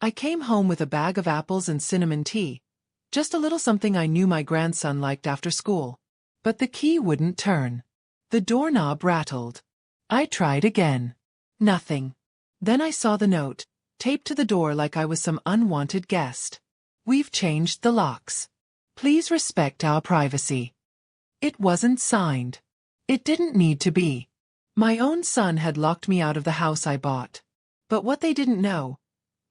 I came home with a bag of apples and cinnamon tea, just a little something I knew my grandson liked after school. But the key wouldn't turn. The doorknob rattled. I tried again. Nothing. Then I saw the note, taped to the door like I was some unwanted guest. "We've changed the locks. Please respect our privacy." It wasn't signed. It didn't need to be. My own son had locked me out of the house I bought. But what they didn't know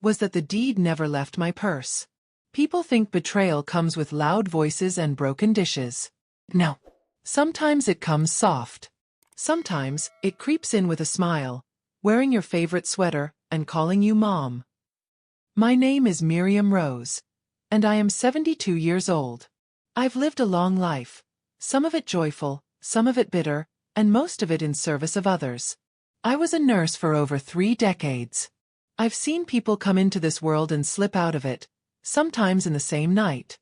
was that the deed never left my purse. People think betrayal comes with loud voices and broken dishes. No. Sometimes it comes soft. Sometimes it creeps in with a smile, wearing your favorite sweater and calling you Mom. My name is Miriam Rose, and I am 72 years old. I've lived a long life, some of it joyful, some of it bitter, and most of it in service of others. I was a nurse for over 3 decades. I've seen people come into this world and slip out of it, sometimes in the same night.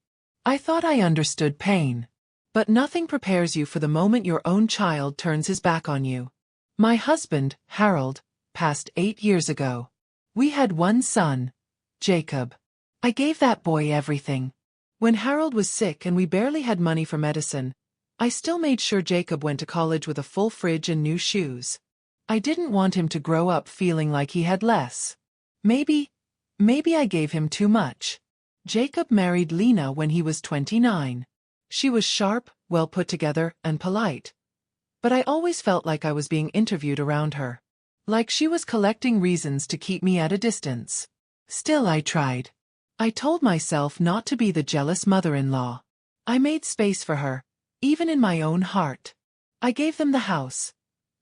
I thought I understood pain. But nothing prepares you for the moment your own child turns his back on you. My husband, Harold, passed 8 years ago. We had one son, Jacob. I gave that boy everything. When Harold was sick and we barely had money for medicine, I still made sure Jacob went to college with a full fridge and new shoes. I didn't want him to grow up feeling like he had less. Maybe I gave him too much. Jacob married Lena when he was 29. She was sharp, well put together, and polite. But I always felt like I was being interviewed around her. Like she was collecting reasons to keep me at a distance. Still I tried. I told myself not to be the jealous mother-in-law. I made space for her, even in my own heart. I gave them the house.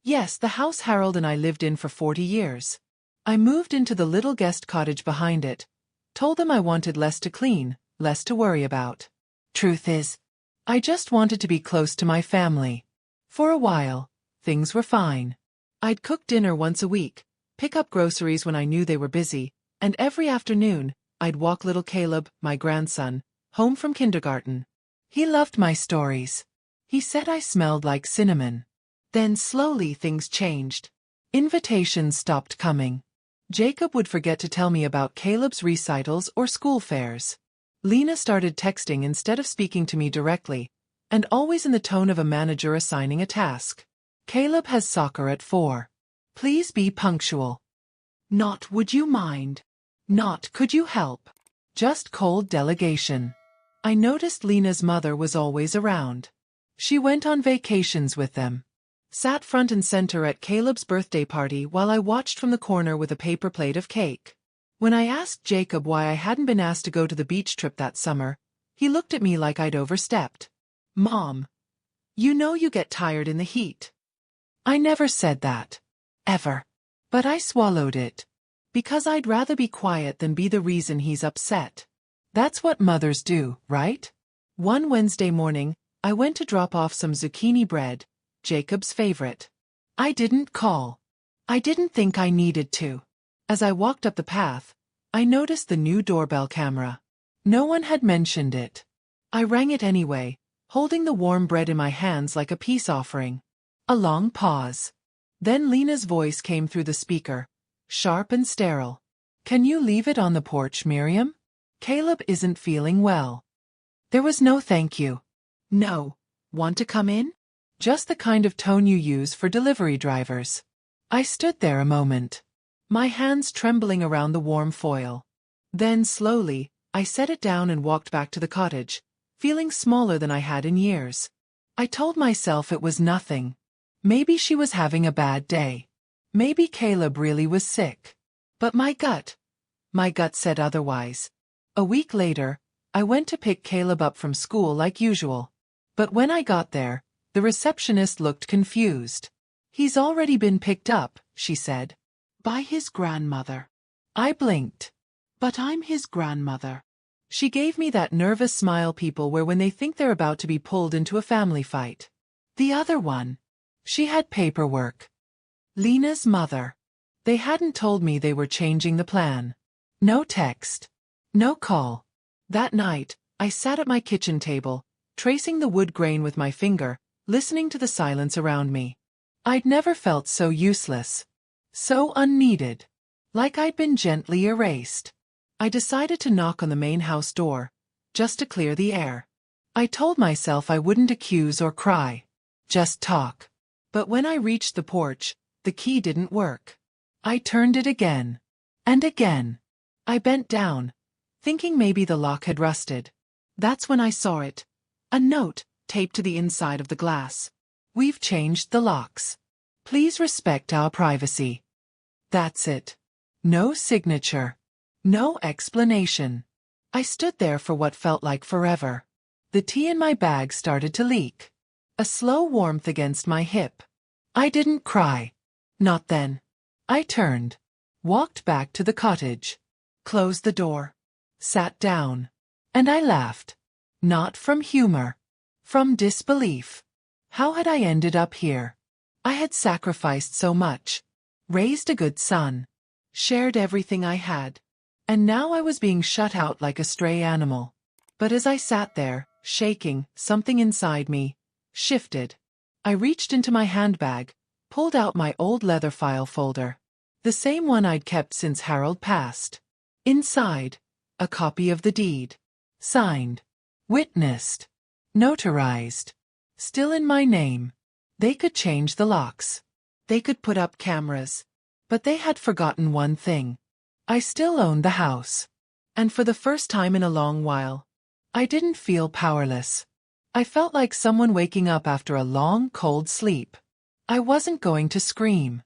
Yes, the house Harold and I lived in for 40 years. I moved into the little guest cottage behind it. Told them I wanted less to clean, less to worry about. Truth is, I just wanted to be close to my family. For a while, things were fine. I'd cook dinner once a week, pick up groceries when I knew they were busy, and every afternoon, I'd walk little Caleb, my grandson, home from kindergarten. He loved my stories. He said I smelled like cinnamon. Then slowly things changed. Invitations stopped coming. Jacob would forget to tell me about Caleb's recitals or school fairs. Lena started texting instead of speaking to me directly, and always in the tone of a manager assigning a task. "Caleb has soccer at 4. Please be punctual." Not "would you mind?" Not "could you help?" Just cold delegation. I noticed Lena's mother was always around. She went on vacations with them. Sat front and center at Caleb's birthday party while I watched from the corner with a paper plate of cake. When I asked Jacob why I hadn't been asked to go to the beach trip that summer, he looked at me like I'd overstepped. "Mom, you know you get tired in the heat." I never said that. Ever. But I swallowed it. Because I'd rather be quiet than be the reason he's upset. That's what mothers do, right? One Wednesday morning, I went to drop off some zucchini bread, Jacob's favorite. I didn't call. I didn't think I needed to. As I walked up the path, I noticed the new doorbell camera. No one had mentioned it. I rang it anyway, holding the warm bread in my hands like a peace offering. A long pause. Then Lena's voice came through the speaker, sharp and sterile. "Can you leave it on the porch, Miriam? Caleb isn't feeling well." There was no thank you. No. "Want to come in?" Just the kind of tone you use for delivery drivers. I stood there a moment, my hands trembling around the warm foil. Then slowly, I set it down and walked back to the cottage, feeling smaller than I had in years. I told myself it was nothing. Maybe she was having a bad day. Maybe Caleb really was sick. But my gut said otherwise. A week later, I went to pick Caleb up from school like usual. But when I got there, the receptionist looked confused. "He's already been picked up," she said. "By his grandmother." I blinked. "But I'm his grandmother." She gave me that nervous smile people wear when they think they're about to be pulled into a family fight. The other one. She had paperwork. Lena's mother. They hadn't told me they were changing the plan. No text. No call. That night, I sat at my kitchen table, tracing the wood grain with my finger, listening to the silence around me. I'd never felt so useless. So unneeded. Like I'd been gently erased. I decided to knock on the main house door, just to clear the air. I told myself I wouldn't accuse or cry. Just talk. But when I reached the porch, the key didn't work. I turned it again. And again. I bent down, thinking maybe the lock had rusted. That's when I saw it. A note, taped to the inside of the glass. We've changed the locks. Please respect our privacy. That's it. No signature. No explanation. I stood there for what felt like forever. The tea in my bag started to leak. A slow warmth against my hip. I didn't cry. Not then. I turned. Walked back to the cottage. Closed the door. Sat down. And I laughed. Not from humor. From disbelief. How had I ended up here? I had sacrificed so much. Raised a good son. Shared everything I had. And now I was being shut out like a stray animal. But as I sat there, shaking, something inside me shifted. I reached into my handbag, pulled out my old leather file folder. The same one I'd kept since Harold passed. Inside, a copy of the deed. Signed. Witnessed. Notarized. Still in my name. They could change the locks. They could put up cameras. But they had forgotten one thing. I still owned the house. And for the first time in a long while, I didn't feel powerless. I felt like someone waking up after a long, cold sleep. I wasn't going to scream.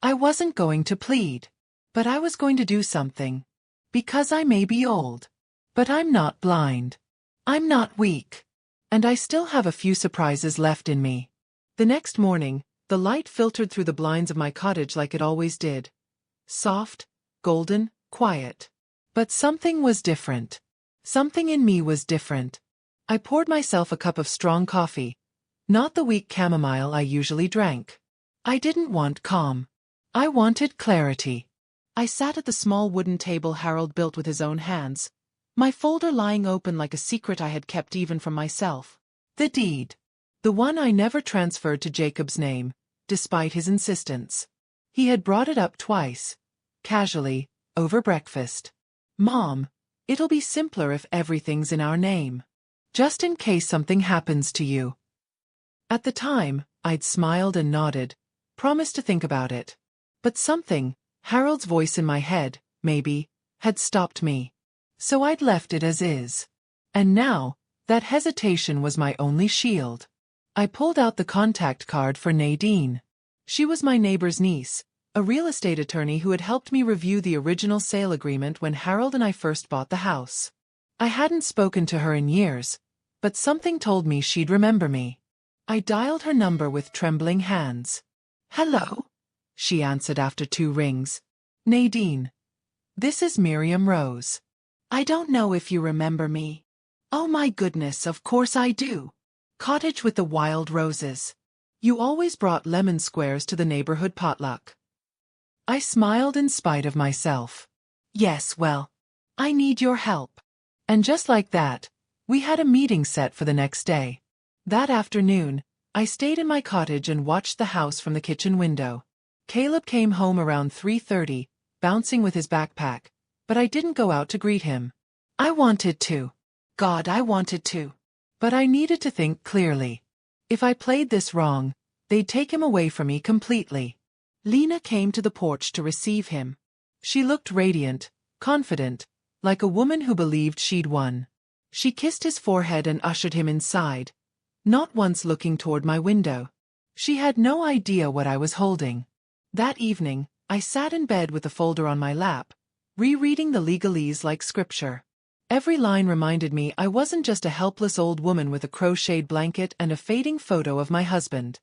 I wasn't going to plead. But I was going to do something. Because I may be old. But I'm not blind. I'm not weak. And I still have a few surprises left in me. The next morning, the light filtered through the blinds of my cottage like it always did. Soft, golden, quiet. But something was different. Something in me was different. I poured myself a cup of strong coffee. Not the weak chamomile I usually drank. I didn't want calm. I wanted clarity. I sat at the small wooden table Harold built with his own hands, my folder lying open like a secret I had kept even from myself. The deed. The one I never transferred to Jacob's name, despite his insistence. He had brought it up twice. Casually, over breakfast. Mom, it'll be simpler if everything's in our name. Just in case something happens to you. At the time, I'd smiled and nodded, promised to think about it. But something, Harold's voice in my head, maybe, had stopped me. So I'd left it as is. And now, that hesitation was my only shield. I pulled out the contact card for Nadine. She was my neighbor's niece, a real estate attorney who had helped me review the original sale agreement when Harold and I first bought the house. I hadn't spoken to her in years, but something told me she'd remember me. I dialed her number with trembling hands. "Hello," she answered after 2 rings. "Nadine. This is Miriam Rose. I don't know if you remember me." "Oh my goodness, of course I do. Cottage with the wild roses. You always brought lemon squares to the neighborhood potluck." I smiled in spite of myself. "Yes, well, I need your help." And just like that, we had a meeting set for the next day. That afternoon, I stayed in my cottage and watched the house from the kitchen window. Caleb came home around 3:30, bouncing with his backpack, but I didn't go out to greet him. I wanted to. God, I wanted to. But I needed to think clearly. If I played this wrong, they'd take him away from me completely. Lena came to the porch to receive him. She looked radiant, confident, like a woman who believed she'd won. She kissed his forehead and ushered him inside, not once looking toward my window. She had no idea what I was holding. That evening, I sat in bed with the folder on my lap, rereading the legalese like scripture. Every line reminded me I wasn't just a helpless old woman with a crocheted blanket and a fading photo of my husband.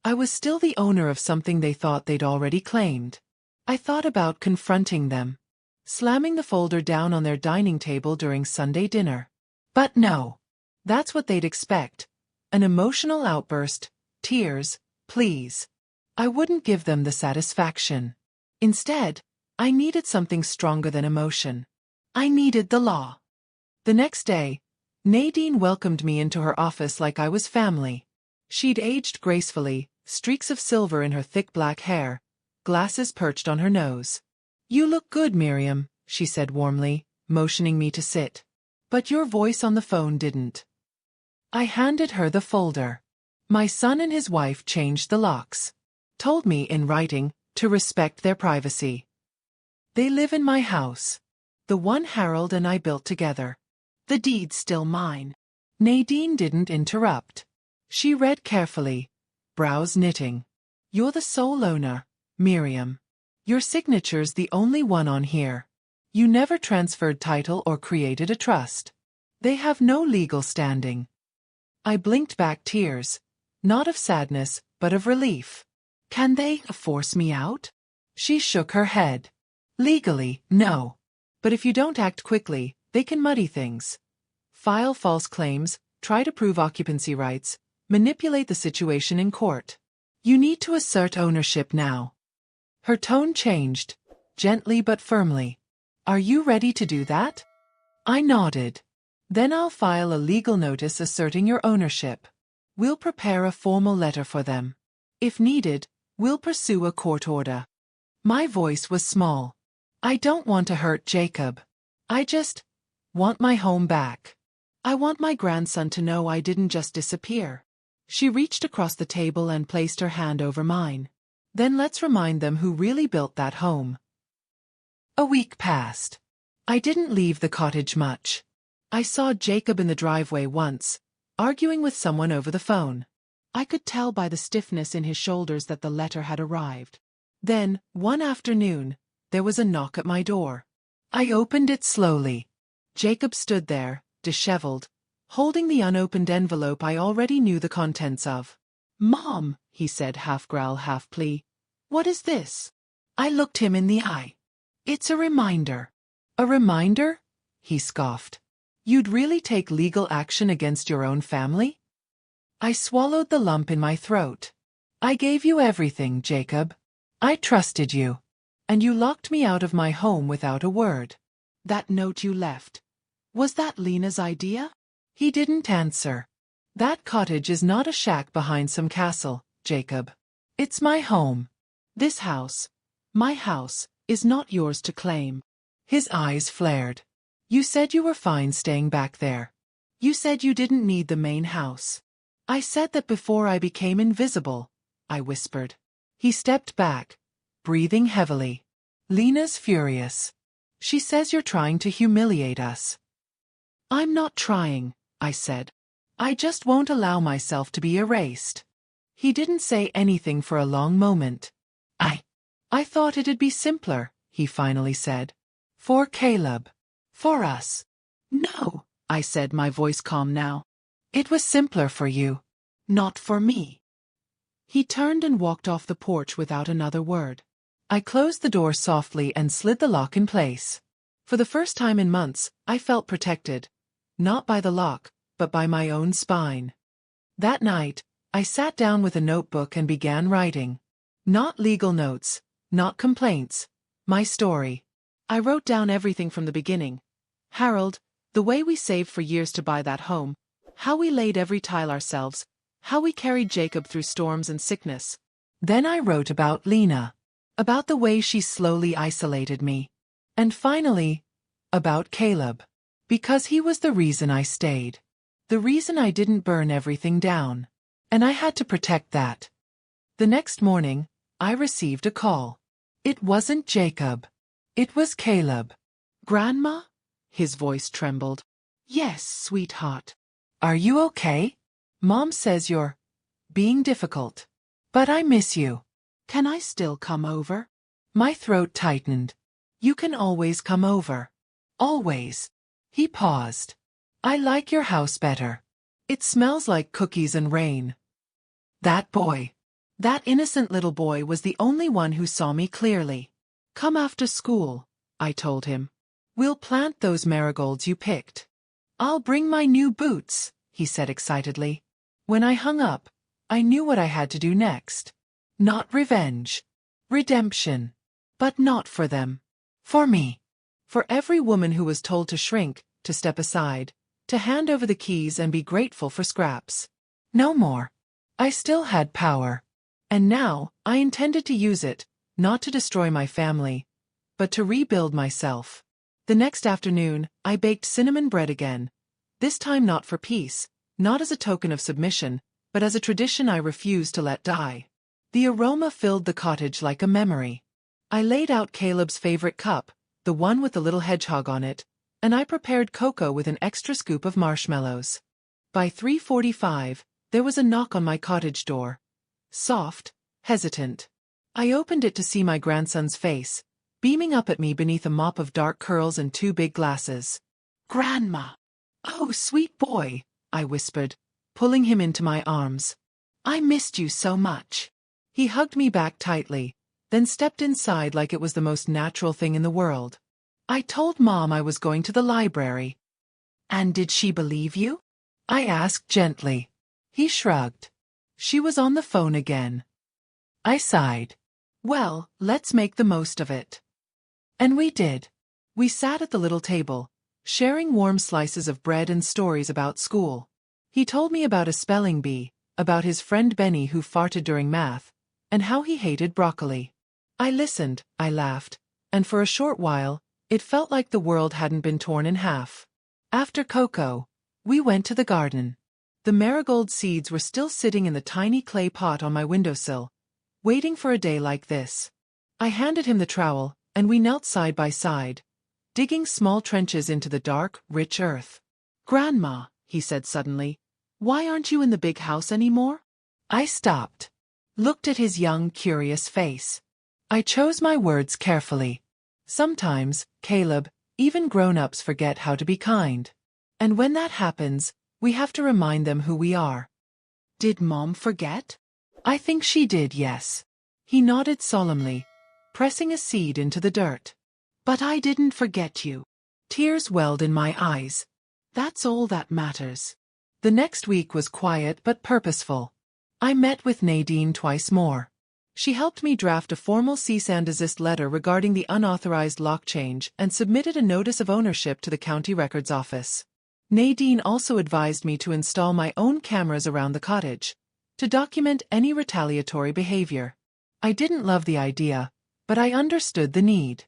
I was still the owner of something they thought they'd already claimed. I thought about confronting them, slamming the folder down on their dining table during Sunday dinner. But no. That's what they'd expect. An emotional outburst, tears, pleas. I wouldn't give them the satisfaction. Instead, I needed something stronger than emotion. I needed the law. The next day, Nadine welcomed me into her office like I was family. She'd aged gracefully, streaks of silver in her thick black hair, glasses perched on her nose. "You look good, Miriam," she said warmly, motioning me to sit. But your voice on the phone didn't. I handed her the folder. My son and his wife changed the locks. Told me in writing to respect their privacy. They live in my house. The one Harold and I built together. The deed's still mine. Nadine didn't interrupt. She read carefully, brows knitting. You're the sole owner, Miriam. Your signature's the only one on here. You never transferred title or created a trust. They have no legal standing. I blinked back tears, not of sadness, but of relief. Can they force me out? She shook her head. Legally, no. But if you don't act quickly, they can muddy things. File false claims, try to prove occupancy rights, manipulate the situation in court. You need to assert ownership now. Her tone changed, gently but firmly. Are you ready to do that? I nodded. Then I'll file a legal notice asserting your ownership. We'll prepare a formal letter for them. If needed, we'll pursue a court order. My voice was small. I don't want to hurt Jacob. I just want my home back. I want my grandson to know I didn't just disappear. She reached across the table and placed her hand over mine. Then let's remind them who really built that home. A week passed. I didn't leave the cottage much. I saw Jacob in the driveway once, arguing with someone over the phone. I could tell by the stiffness in his shoulders that the letter had arrived. Then, one afternoon, there was a knock at my door. I opened it slowly. Jacob stood there, disheveled, holding the unopened envelope I already knew the contents of. "Mom," he said, half growl, half plea. "What is this?" I looked him in the eye. "It's a reminder." "A reminder?" he scoffed. "You'd really take legal action against your own family?" I swallowed the lump in my throat. "I gave you everything, Jacob. I trusted you. And you locked me out of my home without a word. That note you left. Was that Lena's idea?" He didn't answer. "That cottage is not a shack behind some castle, Jacob. It's my home. This house, my house, is not yours to claim." His eyes flared. "You said you were fine staying back there. You said you didn't need the main house." "I said that before I became invisible," I whispered. He stepped back, breathing heavily. "Lena's furious. She says you're trying to humiliate us." "I'm not trying," I said. "I just won't allow myself to be erased." He didn't say anything for a long moment. I thought it'd be simpler," he finally said. "For Caleb. For us." "No," I said, my voice calm now. "It was simpler for you. Not for me." He turned and walked off the porch without another word. I closed the door softly and slid the lock in place. For the first time in months, I felt protected. Not by the lock, but by my own spine. That night, I sat down with a notebook and began writing. Not legal notes, not complaints. My story. I wrote down everything from the beginning. Harold, the way we saved for years to buy that home, how we laid every tile ourselves, how we carried Jacob through storms and sickness. Then I wrote about Lena. About the way she slowly isolated me. And finally, about Caleb. Because he was the reason I stayed. The reason I didn't burn everything down. And I had to protect that. The next morning, I received a call. It wasn't Jacob. It was Caleb. "Grandma?" His voice trembled. "Yes, sweetheart." "Are you okay? Mom says you're being difficult. But I miss you. Can I still come over?" My throat tightened. "You can always come over. Always." He paused. "I like your house better. It smells like cookies and rain." That boy. That innocent little boy was the only one who saw me clearly. "Come after school," I told him. "We'll plant those marigolds you picked." "I'll bring my new boots," he said excitedly. When I hung up, I knew what I had to do next. Not revenge. Redemption. But not for them. For me. For every woman who was told to shrink, to step aside, to hand over the keys and be grateful for scraps. No more. I still had power. And now, I intended to use it, not to destroy my family, but to rebuild myself. The next afternoon, I baked cinnamon bread again. This time not for peace, not as a token of submission, but as a tradition I refused to let die. The aroma filled the cottage like a memory. I laid out Caleb's favorite cup, the one with the little hedgehog on it, and I prepared cocoa with an extra scoop of marshmallows. By 3:45, there was a knock on my cottage door. Soft, hesitant. I opened it to see my grandson's face, beaming up at me beneath a mop of dark curls and two big glasses. "Grandma!" "Oh, sweet boy," I whispered, pulling him into my arms. "I missed you so much." He hugged me back tightly, then stepped inside like it was the most natural thing in the world. "I told Mom I was going to the library." "And did she believe you?" I asked gently. He shrugged. "She was on the phone again." I sighed. "Well, let's make the most of it." And we did. We sat at the little table, sharing warm slices of bread and stories about school. He told me about a spelling bee, about his friend Benny who farted during math, and how he hated broccoli. I listened, I laughed, and for a short while, it felt like the world hadn't been torn in half. After cocoa, we went to the garden. The marigold seeds were still sitting in the tiny clay pot on my windowsill, waiting for a day like this. I handed him the trowel, and we knelt side by side, digging small trenches into the dark, rich earth. "Grandma," he said suddenly, "why aren't you in the big house anymore?" I stopped, looked at his young, curious face. I chose my words carefully. Sometimes, Caleb, even grown-ups forget how to be kind. And when that happens, we have to remind them who we are. "Did Mom forget?" "I think she did, yes." He nodded solemnly, pressing a seed into the dirt. "But I didn't forget you." Tears welled in my eyes. "That's all that matters." The next week was quiet but purposeful. I met with Nadine twice more. She helped me draft a formal cease and desist letter regarding the unauthorized lock change and submitted a notice of ownership to the county records office. Nadine also advised me to install my own cameras around the cottage, to document any retaliatory behavior. I didn't love the idea, but I understood the need.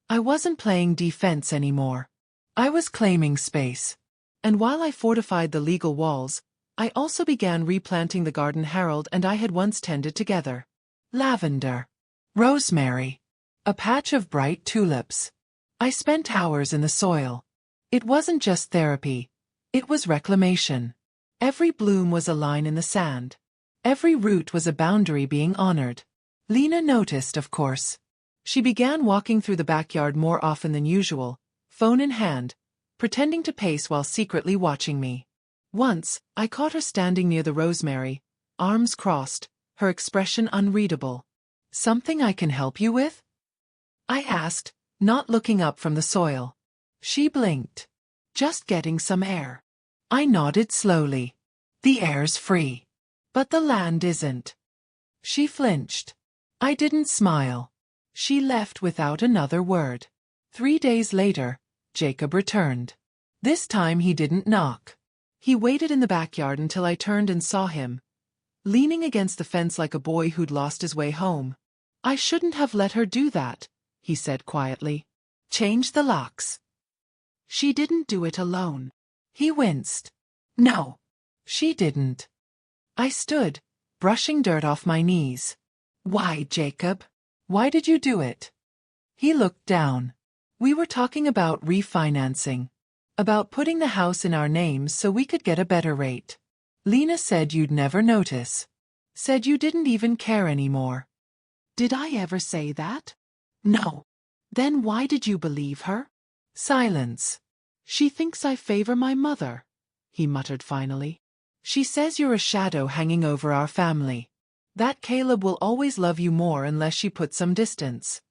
I wasn't playing defense anymore. I was claiming space. And while I fortified the legal walls, I also began replanting the garden Harold and I had once tended together. Lavender. Rosemary. A patch of bright tulips. I spent hours in the soil. It wasn't just therapy. It was reclamation. Every bloom was a line in the sand. Every root was a boundary being honored. Lena noticed, of course. She began walking through the backyard more often than usual, phone in hand, pretending to pace while secretly watching me. Once, I caught her standing near the rosemary, arms crossed, her expression unreadable. "Something I can help you with?" I asked, not looking up from the soil. She blinked. "Just getting some air." I nodded slowly. "The air's free. But the land isn't." She flinched. I didn't smile. She left without another word. 3 days later, Jacob returned. This time he didn't knock. He waited in the backyard until I turned and saw him, leaning against the fence like a boy who'd lost his way home. "I shouldn't have let her do that," he said quietly. "Change the locks." "She didn't do it alone." He winced. "No, she didn't." I stood, brushing dirt off my knees. "Why, Jacob? Why did you do it?" He looked down. "We were talking about refinancing. About putting the house in our names so we could get a better rate. Lena said you'd never notice. Said you didn't even care anymore." "Did I ever say that?" "No." "Then why did you believe her?" Silence. "She thinks I favor my mother," he muttered finally. "She says you're a shadow hanging over our family. That Caleb will always love you more unless she puts some distance."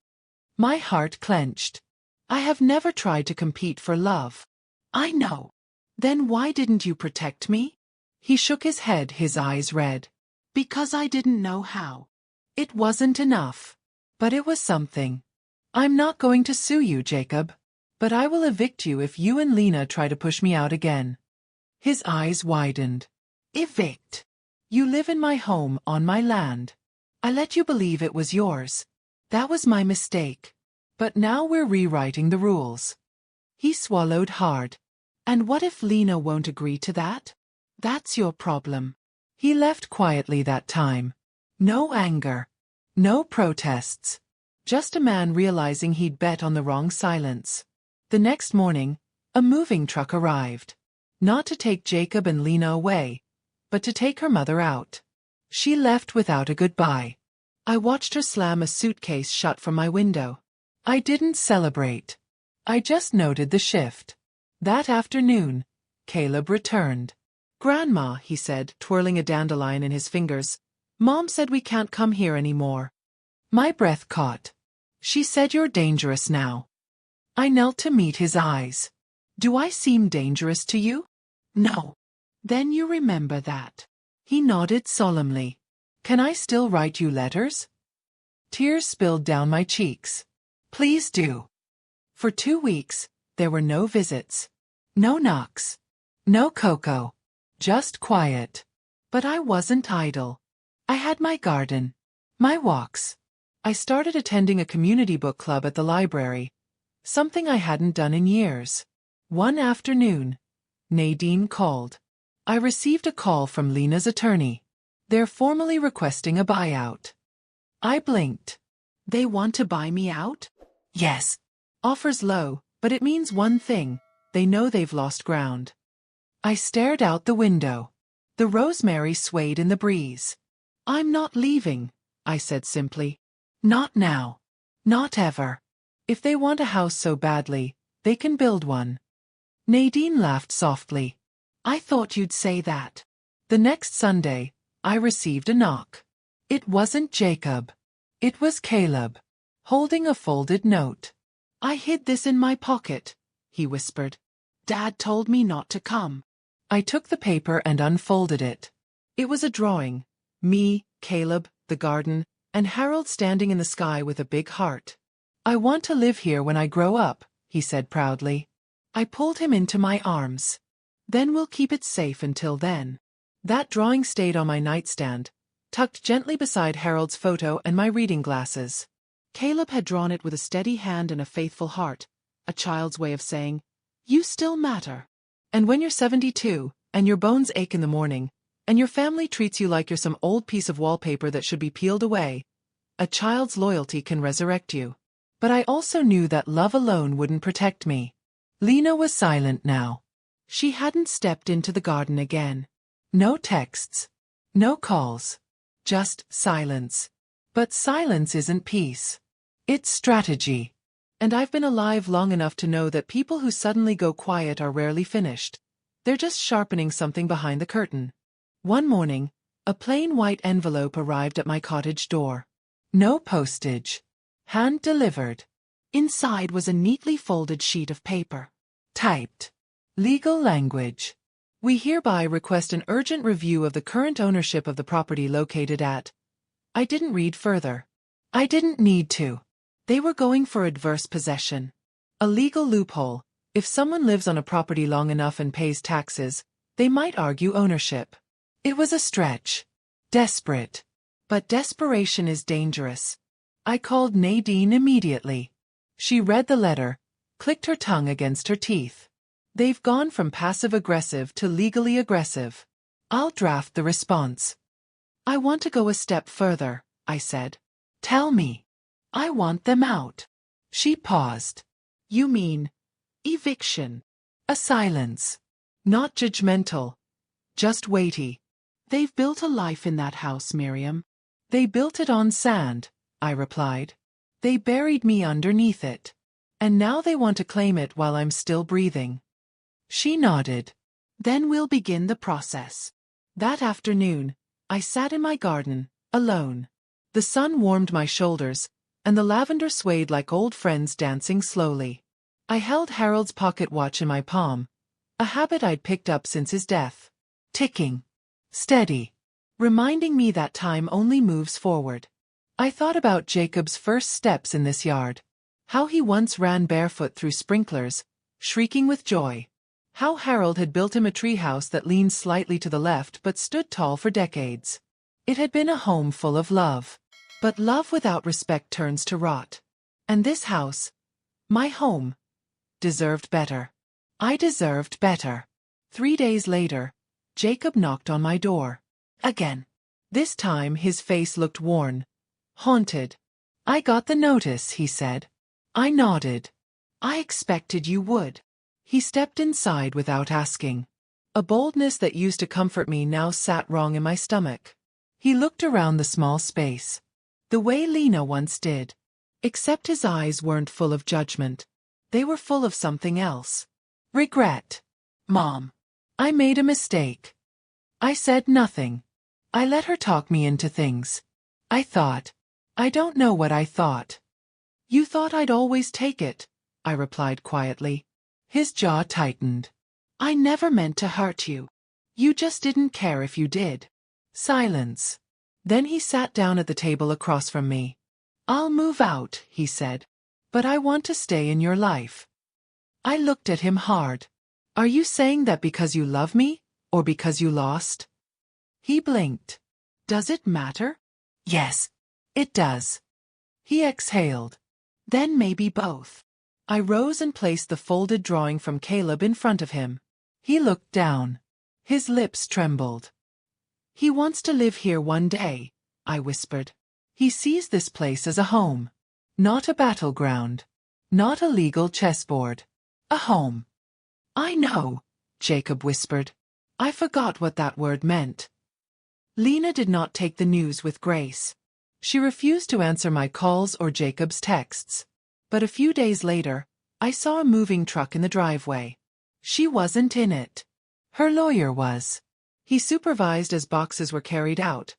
My heart clenched. I have never tried to compete for love. "I know. Then why didn't you protect me?" He shook his head, his eyes red. "Because I didn't know how." It wasn't enough. But it was something. "I'm not going to sue you, Jacob. But I will evict you if you and Lena try to push me out again." His eyes widened. "Evict? You live in my home, on my land. I let you believe it was yours. That was my mistake. But now we're rewriting the rules." He swallowed hard. And what if Lena won't agree to that? That's your problem. He left quietly that time. No anger. No protests. Just a man realizing he'd bet on the wrong silence. The next morning, a moving truck arrived. Not to take Jacob and Lena away, but to take her mother out. She left without a goodbye. I watched her slam a suitcase shut from my window. I didn't celebrate. I just noted the shift. That afternoon, Caleb returned. "Grandma," he said, twirling a dandelion in his fingers, "Mom said we can't come here anymore." My breath caught. "She said you're dangerous now." I knelt to meet his eyes. "Do I seem dangerous to you?" "No." "Then you remember that." He nodded solemnly. "Can I still write you letters?" Tears spilled down my cheeks. "Please do." For 2 weeks, there were no visits. No knocks. No cocoa. Just quiet. But I wasn't idle. I had my garden. My walks. I started attending a community book club at the library. Something I hadn't done in years. One afternoon, Nadine called. I received a call from Lena's attorney. They're formally requesting a buyout. I blinked. They want to buy me out? Yes. Offer's low, but it means one thing. They know they've lost ground. I stared out the window. The rosemary swayed in the breeze. "I'm not leaving," I said simply. "Not now. Not ever. If they want a house so badly, they can build one." Nadine laughed softly. "I thought you'd say that." The next Sunday, I received a knock. It wasn't Jacob. It was Caleb, holding a folded note. "I hid this in my pocket," he whispered. "Dad told me not to come." I took the paper and unfolded it. It was a drawing. Me, Caleb, the garden, and Harold standing in the sky with a big heart. "I want to live here when I grow up," he said proudly. I pulled him into my arms. "Then we'll keep it safe until then." That drawing stayed on my nightstand, tucked gently beside Harold's photo and my reading glasses. Caleb had drawn it with a steady hand and a faithful heart, a child's way of saying, "You still matter." And when you're 72, and your bones ache in the morning, and your family treats you like you're some old piece of wallpaper that should be peeled away, a child's loyalty can resurrect you. But I also knew that love alone wouldn't protect me. Lena was silent now. She hadn't stepped into the garden again. No texts. No calls. Just silence. But silence isn't peace. It's strategy. And I've been alive long enough to know that people who suddenly go quiet are rarely finished. They're just sharpening something behind the curtain. One morning, a plain white envelope arrived at my cottage door. No postage. Hand-delivered. Inside was a neatly folded sheet of paper. Typed. Legal language. "We hereby request an urgent review of the current ownership of the property located at..." I didn't read further. I didn't need to. They were going for adverse possession. A legal loophole. If someone lives on a property long enough and pays taxes, they might argue ownership. It was a stretch. Desperate. But desperation is dangerous. I called Nadine immediately. She read the letter, clicked her tongue against her teeth. "They've gone from passive-aggressive to legally aggressive. I'll draft the response." "I want to go a step further," I said. "Tell me." "I want them out." She paused. "You mean eviction?" A silence. Not judgmental. Just weighty. "They've built a life in that house, Miriam." "They built it on sand," I replied. "They buried me underneath it. And now they want to claim it while I'm still breathing." She nodded. "Then we'll begin the process." That afternoon, I sat in my garden, alone. The sun warmed my shoulders, and the lavender swayed like old friends dancing slowly. I held Harold's pocket watch in my palm, a habit I'd picked up since his death. Ticking. Steady. Reminding me that time only moves forward. I thought about Jacob's first steps in this yard. How he once ran barefoot through sprinklers, shrieking with joy. How Harold had built him a treehouse that leaned slightly to the left but stood tall for decades. It had been a home full of love. But love without respect turns to rot. And this house, my home, Deserved better. I deserved better. 3 days later, Jacob knocked on my door. Again. This time his face looked worn, haunted. I got the notice, he said. I nodded. I expected you would. He stepped inside without asking. A boldness that used to comfort me now sat wrong in my stomach. He looked around the small space, the way Lena once did. Except his eyes weren't full of judgment. They were full of something else. Regret. Mom. I made a mistake. I said nothing. I let her talk me into things. I thought. I don't know what I thought. You thought I'd always take it, I replied quietly. His jaw tightened. I never meant to hurt you. You just didn't care if you did. Silence. Then he sat down at the table across from me. I'll move out, he said. But I want to stay in your life. I looked at him hard. Are you saying that because you love me, or because you lost? He blinked. Does it matter? Yes, it does. He exhaled. Then maybe both. I rose and placed the folded drawing from Caleb in front of him. He looked down. His lips trembled. He wants to live here one day, I whispered. He sees this place as a home. Not a battleground. Not a legal chessboard. A home. I know, Jacob whispered. I forgot what that word meant. Lena did not take the news with grace. She refused to answer my calls or Jacob's texts. But a few days later, I saw a moving truck in the driveway. She wasn't in it. Her lawyer was. He supervised as boxes were carried out.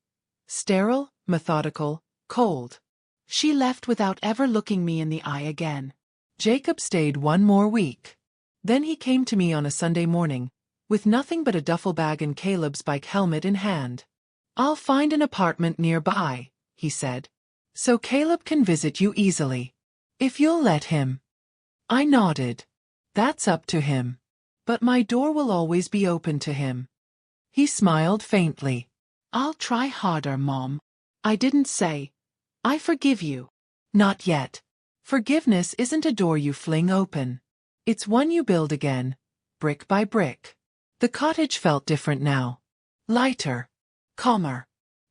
Sterile, methodical, cold. She left without ever looking me in the eye again. Jacob stayed 1 more week. Then he came to me on a Sunday morning, with nothing but a duffel bag and Caleb's bike helmet in hand. I'll find an apartment nearby, he said. So Caleb can visit you easily. If you'll let him. I nodded. That's up to him. But my door will always be open to him. He smiled faintly. I'll try harder, Mom. I didn't say, I forgive you. Not yet. Forgiveness isn't a door you fling open. It's one you build again, brick by brick. The cottage felt different now. Lighter. Calmer.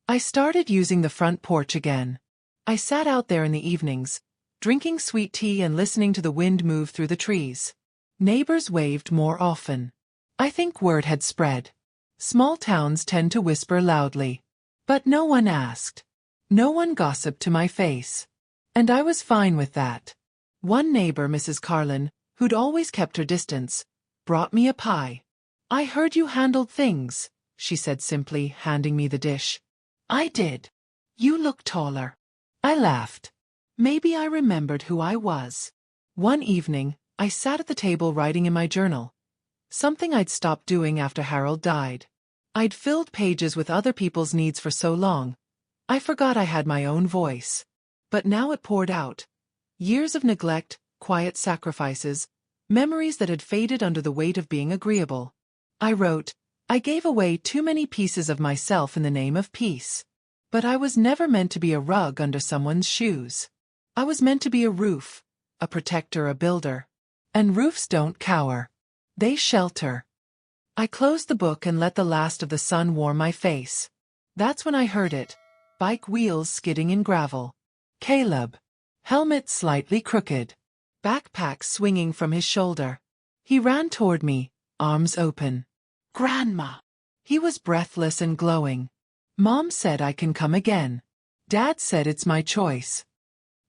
I started using the front porch again. I sat out there in the evenings, drinking sweet tea and listening to the wind move through the trees. Neighbors waved more often. I think word had spread. Small towns tend to whisper loudly. But no one asked. No one gossiped to my face. And I was fine with that. One neighbor, Mrs. Carlin, who'd always kept her distance, brought me a pie. I heard you handled things, she said simply, handing me the dish. I did. You look taller. I laughed. Maybe I remembered who I was. One evening, I sat at the table writing in my journal. Something I'd stopped doing after Harold died. I'd filled pages with other people's needs for so long. I forgot I had my own voice. But now it poured out. Years of neglect, quiet sacrifices, memories that had faded under the weight of being agreeable. I wrote, I gave away too many pieces of myself in the name of peace. But I was never meant to be a rug under someone's shoes. I was meant to be a roof, a protector, a builder. And roofs don't cower. They shelter. I closed the book and let the last of the sun warm my face. That's when I heard it. Bike wheels skidding in gravel. Caleb. Helmet slightly crooked. Backpack swinging from his shoulder. He ran toward me, arms open. Grandma. He was breathless and glowing. Mom said I can come again. Dad said it's my choice.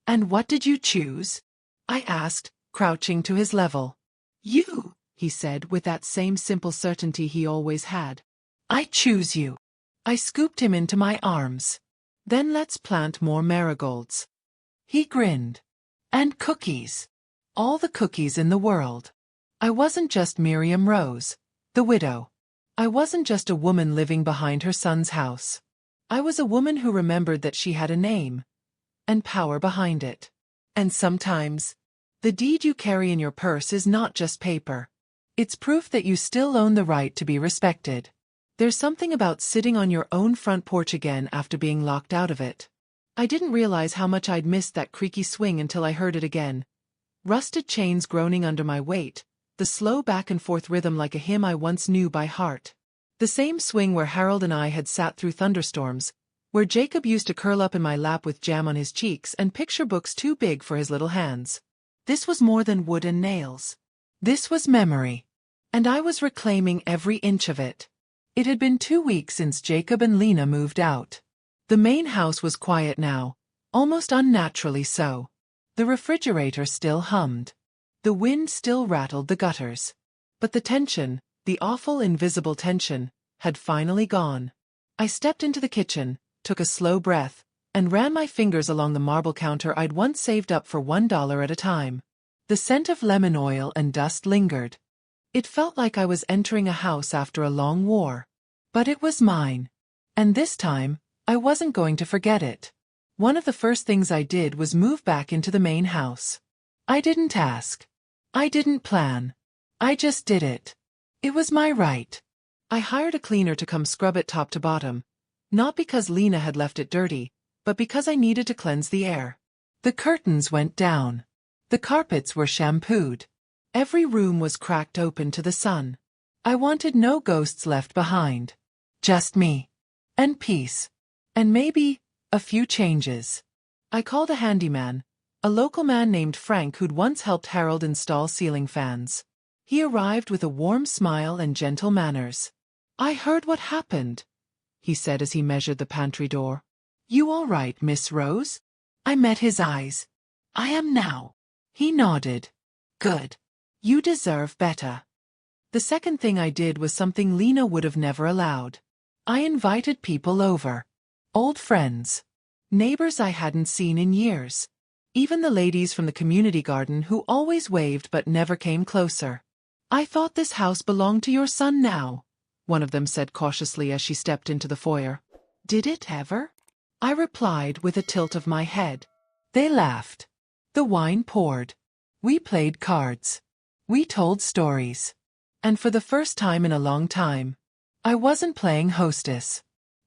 And what did you choose? I asked, crouching to his level. You, he said with that same simple certainty he always had. I choose you. I scooped him into my arms. Then let's plant more marigolds. He grinned. And cookies. All the cookies in the world. I wasn't just Miriam Rose, the widow. I wasn't just a woman living behind her son's house. I was a woman who remembered that she had a name. And power behind it. And sometimes, the deed you carry in your purse is not just paper. It's proof that you still own the right to be respected. There's something about sitting on your own front porch again after being locked out of it. I didn't realize how much I'd missed that creaky swing until I heard it again. rusted chains groaning under my weight, the slow back-and-forth rhythm like a hymn I once knew by heart. The same swing where Harold and I had sat through thunderstorms, where Jacob used to curl up in my lap with jam on his cheeks and picture books too big for his little hands. This was more than wood and nails. This was memory. And I was reclaiming every inch of it. It had been 2 weeks since Jacob and Lena moved out. The main house was quiet now, almost unnaturally so. The refrigerator still hummed. The wind still rattled the gutters. But the tension, the awful invisible tension, had finally gone. I stepped into the kitchen, took a slow breath, and ran my fingers along the marble counter I'd once saved up for $1 at a time. The scent of lemon oil and dust lingered. It felt like I was entering a house after a long war. But it was mine. And this time, I wasn't going to forget it. One of the first things I did was move back into the main house. I didn't ask. I didn't plan. I just did it. It was my right. I hired a cleaner to come scrub it top to bottom, not because Lena had left it dirty, but because I needed to cleanse the air. The curtains went down. The carpets were shampooed. Every room was cracked open to the sun. I wanted no ghosts left behind. Just me. And peace. And maybe a few changes. I called a handyman, a local man named Frank who'd once helped Harold install ceiling fans. He arrived with a warm smile and gentle manners. "I heard what happened," he said as he measured the pantry door. "You all right, Miss Rose?" I met his eyes. "I am now." He nodded. "Good. You deserve better." The second thing I did was something Lena would have never allowed. I invited people over. Old friends. Neighbors I hadn't seen in years. Even the ladies from the community garden who always waved but never came closer. "I thought this house belonged to your son now," one of them said cautiously as she stepped into the foyer. "Did it ever?" I replied with a tilt of my head. They laughed. The wine poured. We played cards. We told stories. And for the first time in a long time, I wasn't playing hostess.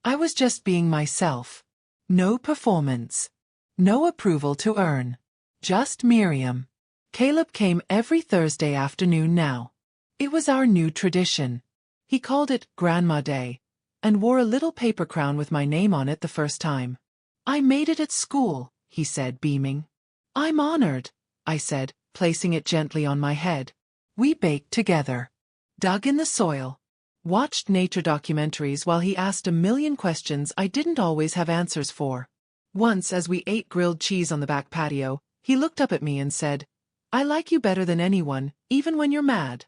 I was just being myself. No performance. No approval to earn. Just Miriam. Caleb came every Thursday afternoon now. It was our new tradition. He called it Grandma Day, and wore a little paper crown with my name on it the first time. "I made it at school," he said, beaming. "I'm honored," I said, placing it gently on my head. We baked together. Dug in the soil. Watched nature documentaries while he asked a million questions I didn't always have answers for. Once, as we ate grilled cheese on the back patio, he looked up at me and said, "I like you better than anyone, even when you're mad."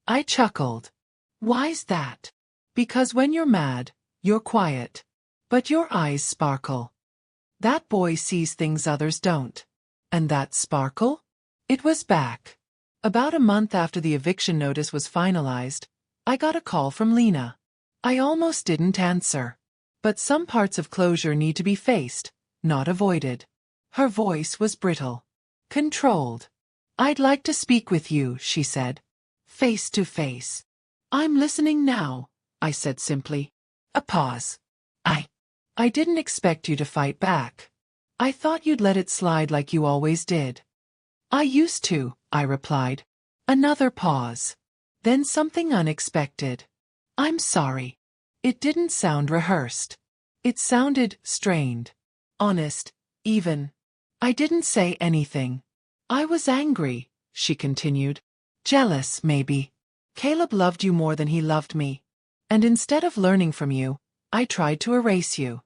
I chuckled. "Why's that?" "Because when you're mad, you're quiet. But your eyes sparkle. That boy sees things others don't." And that sparkle? It was back. About a month after the eviction notice was finalized, I got a call from Lena. I almost didn't answer. But some parts of closure need to be faced, not avoided. Her voice was brittle. Controlled. "I'd like to speak with you," she said. "Face to face." "I'm listening now," I said simply. A pause. I didn't expect you to fight back. I thought you'd let it slide like you always did." "I used to," I replied. Another pause. Then something unexpected. "I'm sorry." It didn't sound rehearsed. It sounded strained. Honest, even. I didn't say anything. "I was angry," she continued. "Jealous, maybe. Caleb loved you more than he loved me. And instead of learning from you, I tried to erase you."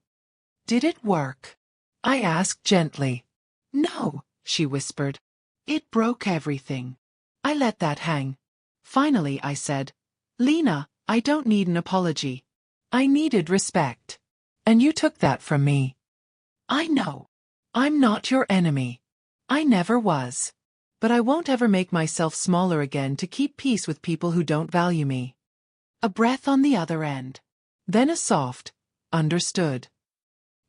"Did it work?" I asked gently. "No," she whispered. "It broke everything." I let that hang. Finally, I said, "Lena, I don't need an apology. I needed respect. And you took that from me." "I know. I'm not your enemy. I never was. But I won't ever make myself smaller again to keep peace with people who don't value me." A breath on the other end. Then a soft, "Understood."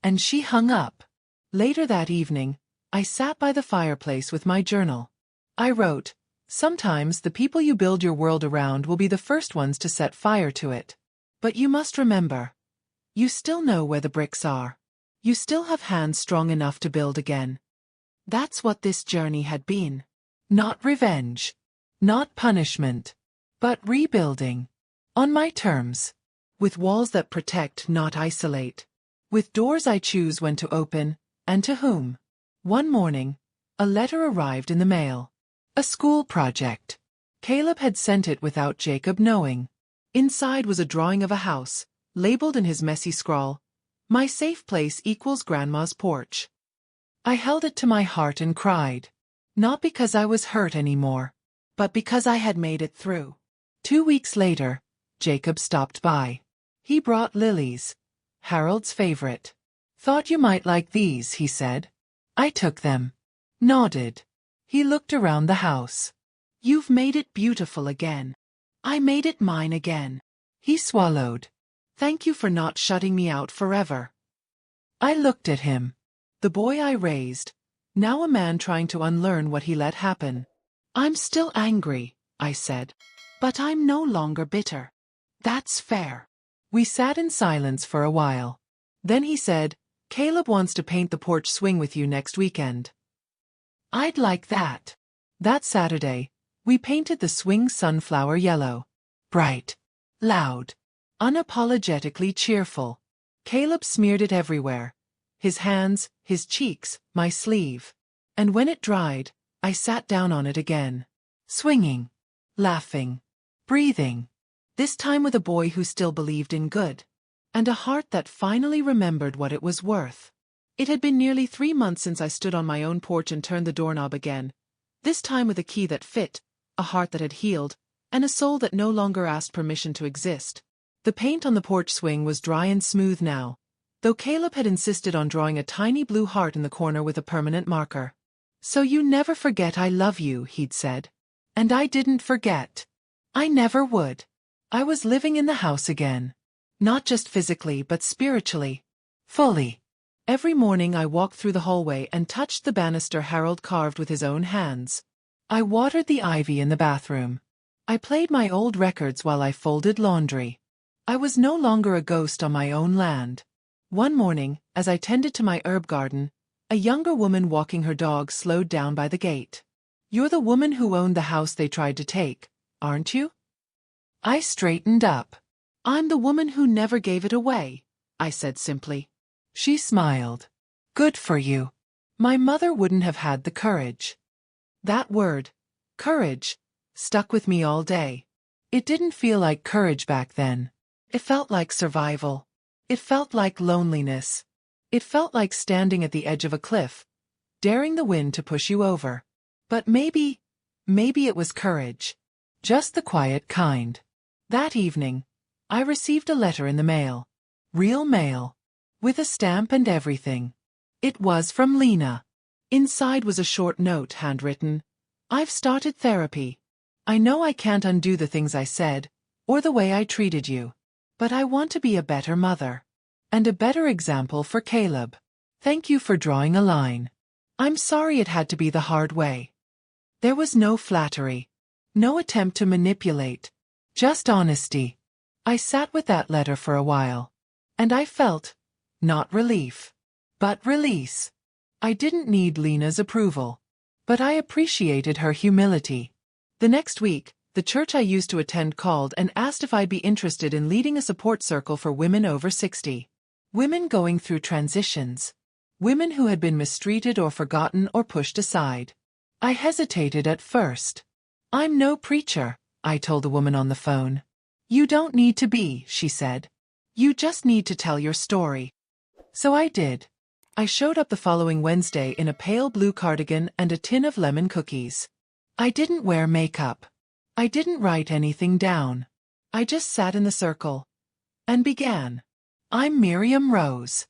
And she hung up. Later that evening, I sat by the fireplace with my journal. I wrote, "Sometimes the people you build your world around will be the first ones to set fire to it. But you must remember, you still know where the bricks are. You still have hands strong enough to build again." That's what this journey had been. Not revenge. Not punishment. But rebuilding. On my terms. With walls that protect, not isolate. With doors I choose when to open, and to whom. One morning, a letter arrived in the mail. A school project. Caleb had sent it without Jacob knowing. Inside was a drawing of a house, labeled in his messy scrawl, "My safe place equals Grandma's porch." I held it to my heart and cried. Not because I was hurt anymore, but because I had made it through. 2 weeks later, Jacob stopped by. He brought lilies, Harold's favorite. "Thought you might like these," he said. I took them. Nodded. He looked around the house. "You've made it beautiful again. I made it mine again." He swallowed. "Thank you for not shutting me out forever." I looked at him. The boy I raised, now a man trying to unlearn what he let happen. "I'm still angry," I said. "But I'm no longer bitter. That's fair." We sat in silence for a while. Then he said, "Caleb wants to paint the porch swing with you next weekend." "I'd like that." That Saturday, we painted the swing sunflower yellow. Bright. Loud. Unapologetically cheerful. Caleb smeared it everywhere. His hands, his cheeks, my sleeve. And when it dried, I sat down on it again. Swinging. Laughing. Breathing. This time with a boy who still believed in good. And a heart that finally remembered what it was worth. It had been nearly 3 months since I stood on my own porch and turned the doorknob again. This time with a key that fit, a heart that had healed, and a soul that no longer asked permission to exist. The paint on the porch swing was dry and smooth now, though Caleb had insisted on drawing a tiny blue heart in the corner with a permanent marker. "So you never forget I love you," he'd said. And I didn't forget. I never would. I was living in the house again. Not just physically but spiritually. Fully. Every morning I walked through the hallway and touched the banister Harold carved with his own hands. I watered the ivy in the bathroom. I played my old records while I folded laundry. I was no longer a ghost on my own land. One morning, as I tended to my herb garden, a younger woman walking her dog slowed down by the gate. "You're the woman who owned the house they tried to take, aren't you?" I straightened up. "I'm the woman who never gave it away," I said simply. She smiled. "Good for you. My mother wouldn't have had the courage." That word, courage, stuck with me all day. It didn't feel like courage back then. It felt like survival. It felt like loneliness. It felt like standing at the edge of a cliff, daring the wind to push you over. But maybe it was courage. Just the quiet kind. That evening, I received a letter in the mail. Real mail. With a stamp and everything. It was from Lena. Inside was a short note handwritten. "I've started therapy. I know I can't undo the things I said, or the way I treated you. But I want to be a better mother. And a better example for Caleb. Thank you for drawing a line. I'm sorry it had to be the hard way." There was no flattery. No attempt to manipulate. Just honesty. I sat with that letter for a while. And I felt, not relief, but release. I didn't need Lena's approval. But I appreciated her humility. The next week, the church I used to attend called and asked if I'd be interested in leading a support circle for women over 60. Women going through transitions. Women who had been mistreated or forgotten or pushed aside. I hesitated at first. "I'm no preacher," I told the woman on the phone. "You don't need to be," she said. "You just need to tell your story." So I did. I showed up the following Wednesday in a pale blue cardigan and a tin of lemon cookies. I didn't wear makeup. I didn't write anything down. I just sat in the circle. And began. I'm Miriam Rose.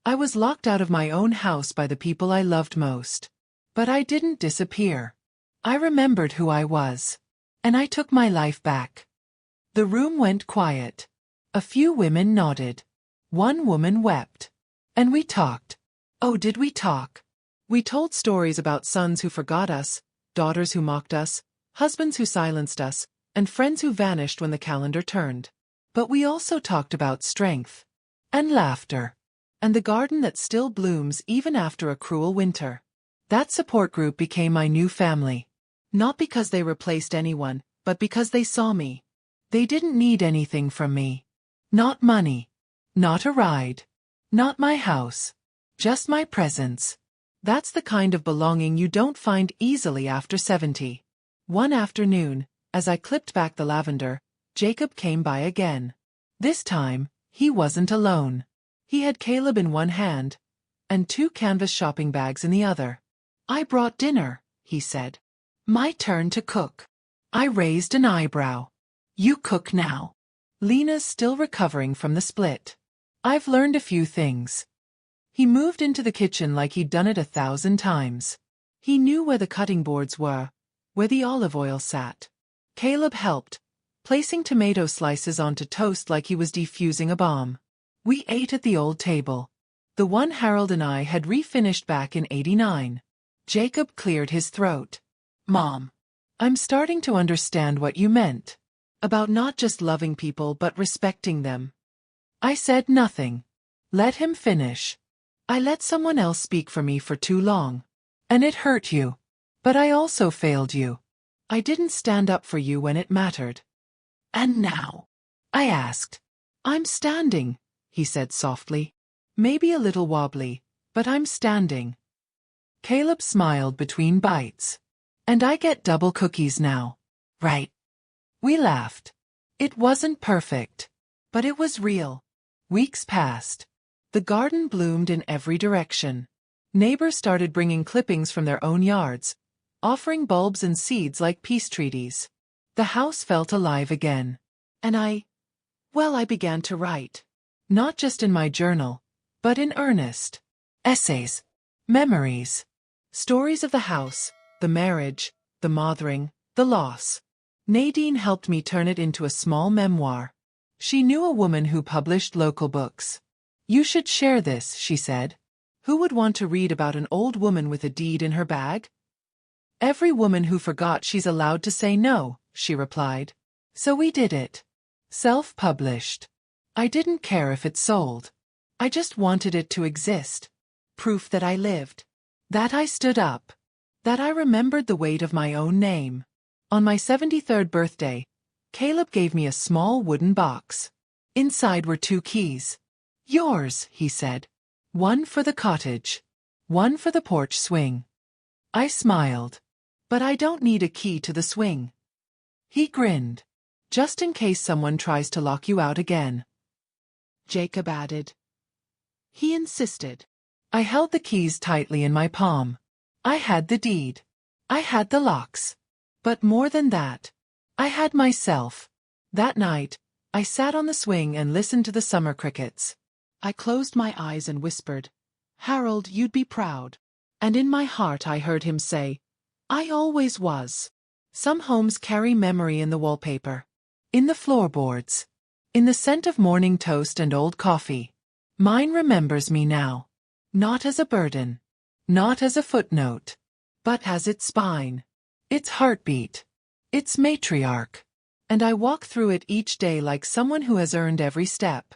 I was locked out of my own house by the people I loved most. But I didn't disappear. I remembered who I was. And I took my life back. The room went quiet. A few women nodded. One woman wept. And we talked. Oh, did we talk? We told stories about sons who forgot us, daughters who mocked us, husbands who silenced us, and friends who vanished when the calendar turned. But we also talked about strength. And laughter. And the garden that still blooms even after a cruel winter. That support group became my new family. Not because they replaced anyone, but because they saw me. They didn't need anything from me. Not money. Not a ride. Not my house. Just my presence. That's the kind of belonging you don't find easily after 70. One afternoon, as I clipped back the lavender, Jacob came by again. This time, he wasn't alone. He had Caleb in one hand, and 2 canvas shopping bags in the other. "I brought dinner," he said. "My turn to cook." I raised an eyebrow. "You cook now." Lena's still recovering from the split. "I've learned a few things." He moved into the kitchen like he'd done it 1,000 times. He knew where the cutting boards were, where the olive oil sat. Caleb helped, placing tomato slices onto toast like he was defusing a bomb. We ate at the old table. The one Harold and I had refinished back in '89. Jacob cleared his throat. "Mom, I'm starting to understand what you meant. About not just loving people but respecting them." I said nothing. Let him finish. "I let someone else speak for me for too long. And it hurt you. But I also failed you. I didn't stand up for you when it mattered." "And now?" I asked. "I'm standing," he said softly. Maybe a little wobbly, but I'm standing. Caleb smiled between bites. "And I get double cookies now. Right?" We laughed. It wasn't perfect. But it was real. Weeks passed. The garden bloomed in every direction. Neighbors started bringing clippings from their own yards, offering bulbs and seeds like peace treaties. The house felt alive again. And I began to write. Not just in my journal, but in earnest. Essays. Memories. Stories of the house, the marriage, the mothering, the loss. Nadine helped me turn it into a small memoir. She knew a woman who published local books. "You should share this," she said. "Who would want to read about an old woman with a deed in her bag?" "Every woman who forgot she's allowed to say no," she replied. So we did it. Self-published. I didn't care if it sold. I just wanted it to exist. Proof that I lived. That I stood up. That I remembered the weight of my own name. On my 73rd birthday, Caleb gave me a small wooden box. Inside were 2 keys. "Yours," he said. "One for the cottage. One for the porch swing." I smiled. "But I don't need a key to the swing." He grinned. "Just in case someone tries to lock you out again." Jacob added. He insisted. I held the keys tightly in my palm. I had the deed. I had the locks. But more than that, I had myself. That night, I sat on the swing and listened to the summer crickets. I closed my eyes and whispered, "Harold, you'd be proud." And in my heart I heard him say, "I always was." Some homes carry memory in the wallpaper. In the floorboards. In the scent of morning toast and old coffee. Mine remembers me now. Not as a burden. Not as a footnote. But as its spine. Its heartbeat. Its matriarch. And I walk through it each day like someone who has earned every step.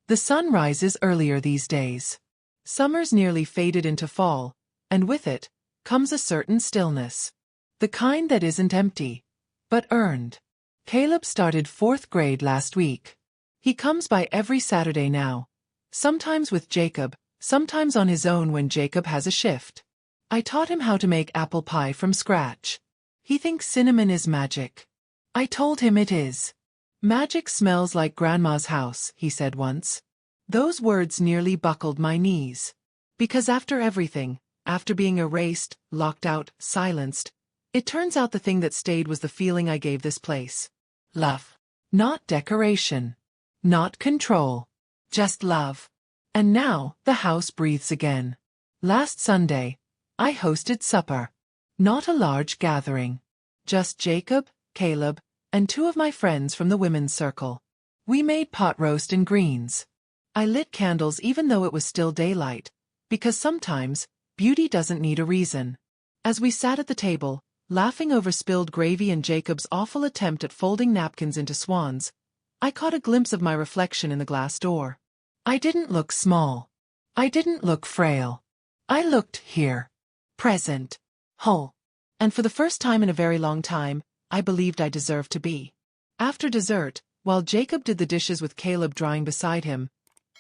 The sun rises earlier these days. Summer's nearly faded into fall, and with it comes a certain stillness. The kind that isn't empty, but earned. Caleb started 4th grade last week. He comes by every Saturday now. Sometimes with Jacob, sometimes on his own when Jacob has a shift. I taught him how to make apple pie from scratch. He thinks cinnamon is magic. I told him it is. "Magic smells like Grandma's house," he said once. Those words nearly buckled my knees. Because after everything, after being erased, locked out, silenced, it turns out the thing that stayed was the feeling I gave this place. Love. Not decoration. Not control. Just love. And now, the house breathes again. Last Sunday, I hosted supper. Not a large gathering. Just Jacob, Caleb, and 2 of my friends from the women's circle. We made pot roast and greens. I lit candles even though it was still daylight, because sometimes, beauty doesn't need a reason. As we sat at the table, laughing over spilled gravy and Jacob's awful attempt at folding napkins into swans, I caught a glimpse of my reflection in the glass door. I didn't look small. I didn't look frail. I looked here. Present. Whole. And for the first time in a very long time, I believed I deserved to be. After dessert, while Jacob did the dishes with Caleb drying beside him,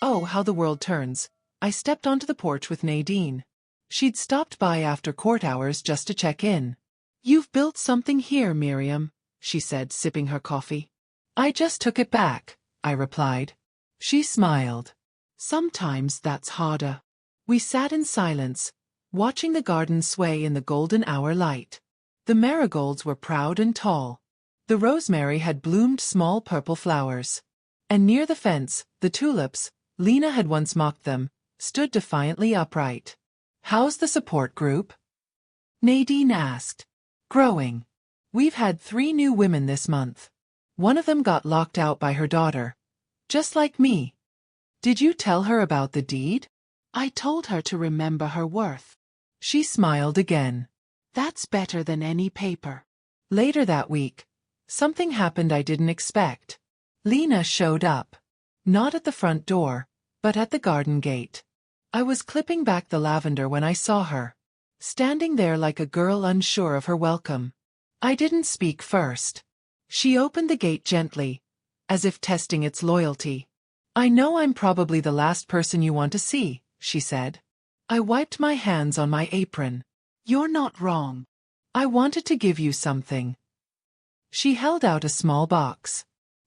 oh, how the world turns, I stepped onto the porch with Nadine. She'd stopped by after court hours just to check in. "You've built something here, Miriam," she said, sipping her coffee. "I just took it back," I replied. She smiled. "Sometimes that's harder." We sat in silence, watching the garden sway in the golden hour light. The marigolds were proud and tall. The rosemary had bloomed small purple flowers. And near the fence, the tulips, Lena had once mocked them, stood defiantly upright. "How's the support group?" Nadine asked. "Growing. We've had 3 new women this month. One of them got locked out by her daughter. Just like me." "Did you tell her about the deed?" "I told her to remember her worth." She smiled again. "That's better than any paper." Later that week, something happened I didn't expect. Lena showed up. Not at the front door, but at the garden gate. I was clipping back the lavender when I saw her, standing there like a girl unsure of her welcome. I didn't speak first. She opened the gate gently, as if testing its loyalty. "I know I'm probably the last person you want to see," she said. I wiped my hands on my apron. "You're not wrong. I wanted to give you something." She held out a small box.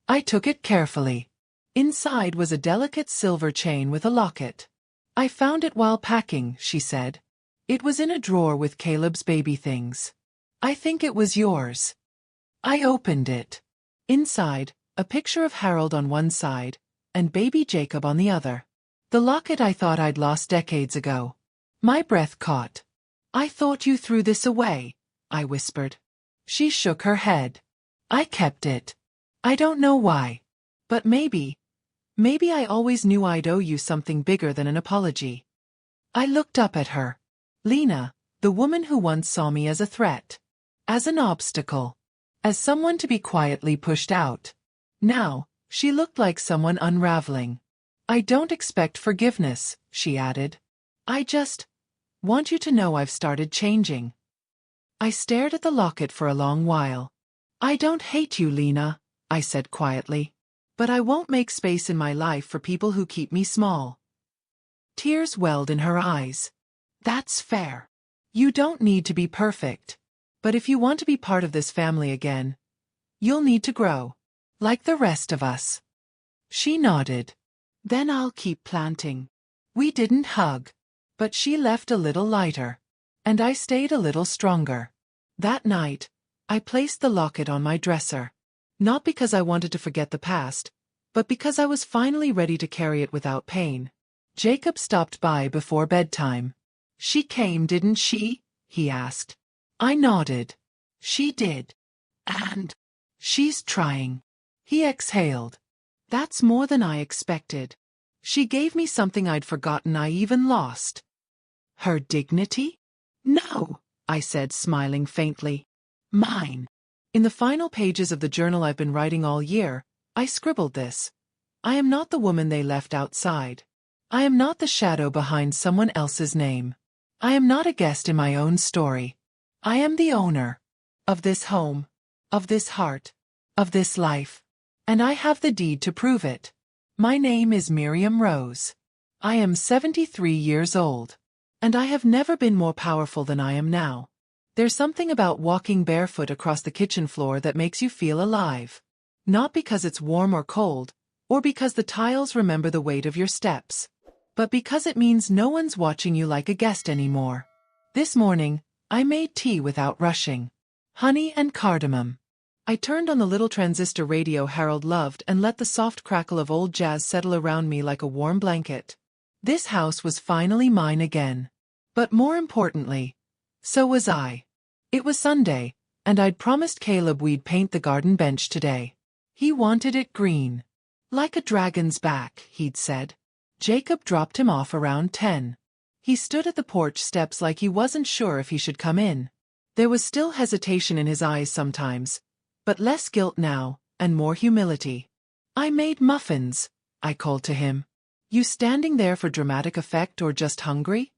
I took it carefully. Inside was a delicate silver chain with a locket. "I found it while packing," she said. "It was in a drawer with Caleb's baby things. I think it was yours." I opened it. Inside, a picture of Harold on one side, and baby Jacob on the other. The locket I thought I'd lost decades ago. My breath caught. "I thought you threw this away," I whispered. She shook her head. "I kept it. I don't know why. But maybe I always knew I'd owe you something bigger than an apology." I looked up at her. Lena, the woman who once saw me as a threat, as an obstacle, as someone to be quietly pushed out. Now, she looked like someone unraveling. "I don't expect forgiveness," she added. "I just want you to know I've started changing." I stared at the locket for a long while. "I don't hate you, Lena," I said quietly. "But I won't make space in my life for people who keep me small." Tears welled in her eyes. "That's fair. You don't need to be perfect. But if you want to be part of this family again, you'll need to grow. Like the rest of us." She nodded. "Then I'll keep planting." We didn't hug. But she left a little lighter. And I stayed a little stronger. That night, I placed the locket on my dresser. Not because I wanted to forget the past, but because I was finally ready to carry it without pain. Jacob stopped by before bedtime. "She came, didn't she?" he asked. I nodded. "She did. And she's trying." He exhaled. "That's more than I expected. She gave me something I'd forgotten I even lost." "Her dignity?" "No," I said, smiling faintly. "Mine." In the final pages of the journal I've been writing all year, I scribbled this. I am not the woman they left outside. I am not the shadow behind someone else's name. I am not a guest in my own story. I am the owner of this home, of this heart, of this life. And I have the deed to prove it. My name is Miriam Rose. I am 73 years old. And I have never been more powerful than I am now. There's something about walking barefoot across the kitchen floor that makes you feel alive. Not because it's warm or cold, or because the tiles remember the weight of your steps, but because it means no one's watching you like a guest anymore. This morning, I made tea without rushing. Honey and cardamom. I turned on the little transistor radio Harold loved and let the soft crackle of old jazz settle around me like a warm blanket. This house was finally mine again. But more importantly, so was I. It was Sunday, and I'd promised Caleb we'd paint the garden bench today. He wanted it green. Like a dragon's back, he'd said. Jacob dropped him off around 10. He stood at the porch steps like he wasn't sure if he should come in. There was still hesitation in his eyes sometimes, but less guilt now, and more humility. "I made muffins," I called to him. "You standing there for dramatic effect or just hungry?"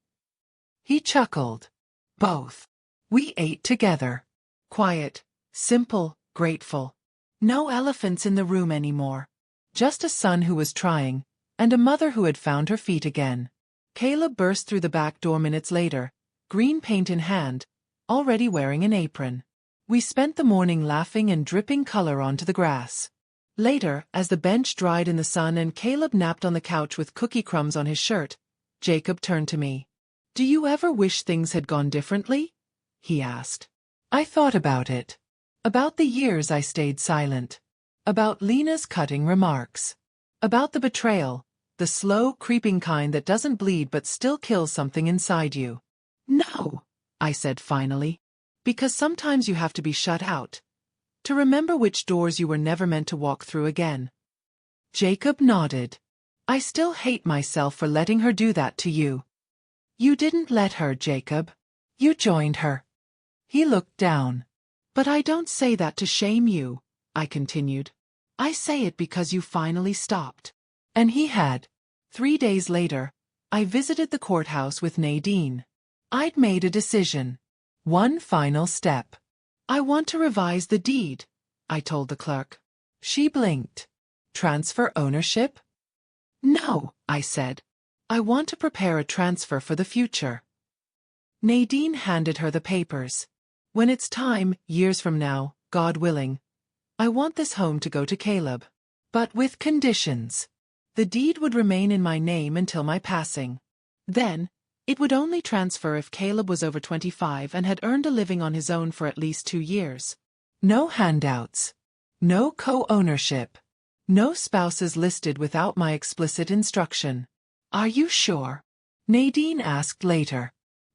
He chuckled. "Both." We ate together. Quiet, simple, grateful. No elephants in the room anymore. Just a son who was trying, and a mother who had found her feet again. Caleb burst through the back door minutes later, green paint in hand, already wearing an apron. We spent the morning laughing and dripping color onto the grass. Later, as the bench dried in the sun and Caleb napped on the couch with cookie crumbs on his shirt, Jacob turned to me. "Do you ever wish things had gone differently?" he asked. I thought about it. About the years I stayed silent. About Lena's cutting remarks. About the betrayal, the slow, creeping kind that doesn't bleed but still kills something inside you. "No," I said finally. "Because sometimes you have to be shut out. To remember which doors you were never meant to walk through again." Jacob nodded. "I still hate myself for letting her do that to you." "You didn't let her, Jacob. You joined her." He looked down. "But I don't say that to shame you," I continued. "I say it because you finally stopped." And he had. 3 days later, I visited the courthouse with Nadine. I'd made a decision. One final step. "I want to revise the deed," I told the clerk. She blinked. "Transfer ownership?" "No," I said. "I want to prepare a transfer for the future." Nadine handed her the papers. "When it's time, years from now, God willing, I want this home to go to Caleb. But with conditions. The deed would remain in my name until my passing. Then, it would only transfer if Caleb was over 25 and had earned a living on his own for at least 2 years. No handouts. No co-ownership. No spouses listed without my explicit instruction." "Are you sure?" Nadine asked later.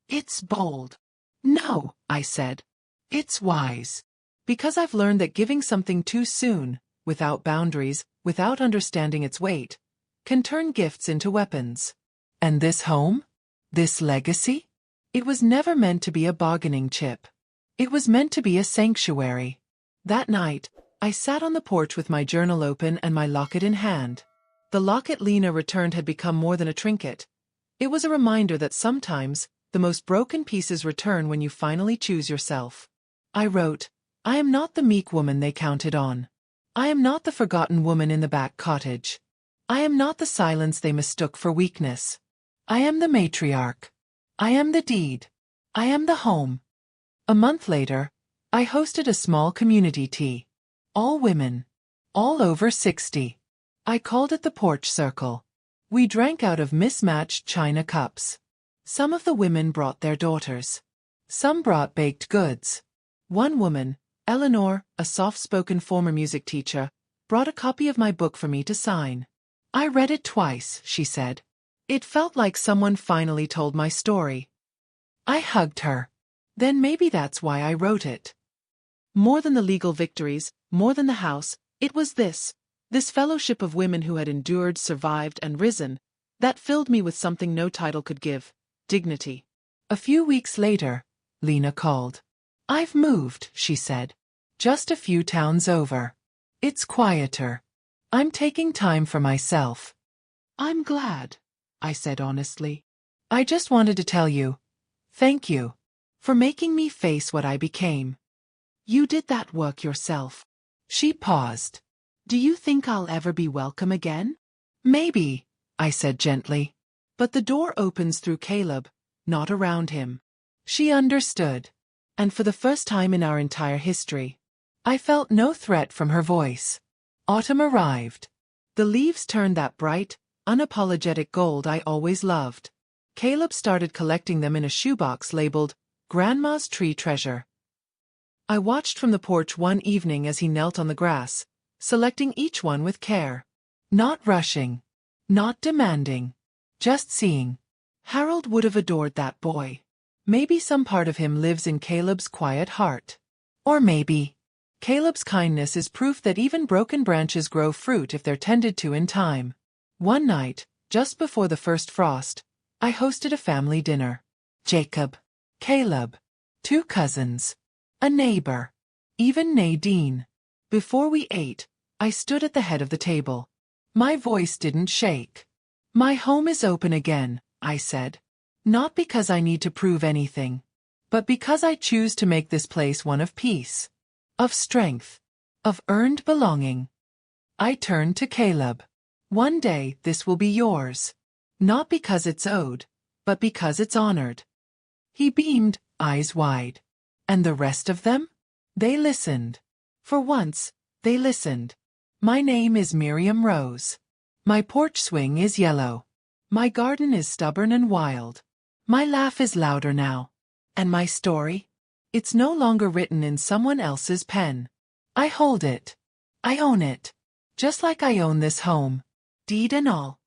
"It's bold." "No," I said. "It's wise. Because I've learned that giving something too soon, without boundaries, without understanding its weight, can turn gifts into weapons. And this home? This legacy? It was never meant to be a bargaining chip. It was meant to be a sanctuary." That night, I sat on the porch with my journal open and my locket in hand. The locket Lena returned had become more than a trinket. It was a reminder that sometimes, the most broken pieces return when you finally choose yourself. I wrote, "I am not the meek woman they counted on. I am not the forgotten woman in the back cottage. I am not the silence they mistook for weakness. I am the matriarch. I am the deed. I am the home." A month later, I hosted a small community tea. All women. All over 60. I called it the Porch Circle. We drank out of mismatched china cups. Some of the women brought their daughters. Some brought baked goods. One woman, Eleanor, a soft-spoken former music teacher, brought a copy of my book for me to sign. "I read it twice," she said. "It felt like someone finally told my story." I hugged her. Then maybe that's why I wrote it. More than the legal victories, more than the house, it was this fellowship of women who had endured, survived, and risen, that filled me with something no title could give: dignity. A few weeks later, Lena called. "I've moved," she said. "Just a few towns over. It's quieter. I'm taking time for myself." "I'm glad," I said honestly. "I just wanted to tell you, thank you, for making me face what I became." "You did that work yourself." She paused. "Do you think I'll ever be welcome again?" "Maybe," I said gently. "But the door opens through Caleb, not around him." She understood. And for the first time in our entire history, I felt no threat from her voice. Autumn arrived. The leaves turned that bright, unapologetic gold I always loved. Caleb started collecting them in a shoebox labeled, "Grandma's Tree Treasure." I watched from the porch one evening as he knelt on the grass, selecting each one with care. Not rushing. Not demanding. Just seeing. Harold would have adored that boy. Maybe some part of him lives in Caleb's quiet heart. Or maybe Caleb's kindness is proof that even broken branches grow fruit if they're tended to in time. One night, just before the first frost, I hosted a family dinner. Jacob, Caleb, 2 cousins, a neighbor, even Nadine. Before we ate, I stood at the head of the table. My voice didn't shake. "My home is open again," I said. "Not because I need to prove anything, but because I choose to make this place one of peace, of strength, of earned belonging. I turn to Caleb. One day this will be yours. Not because it's owed, but because it's honored. He beamed, eyes wide. And the rest of them? They listened. For once, they listened. My name is Miriam Rose. My porch swing is yellow. My garden is stubborn and wild. My laugh is louder now. And my story? It's no longer written in someone else's pen. I hold it. I own it. Just like I own this home. Deed and all.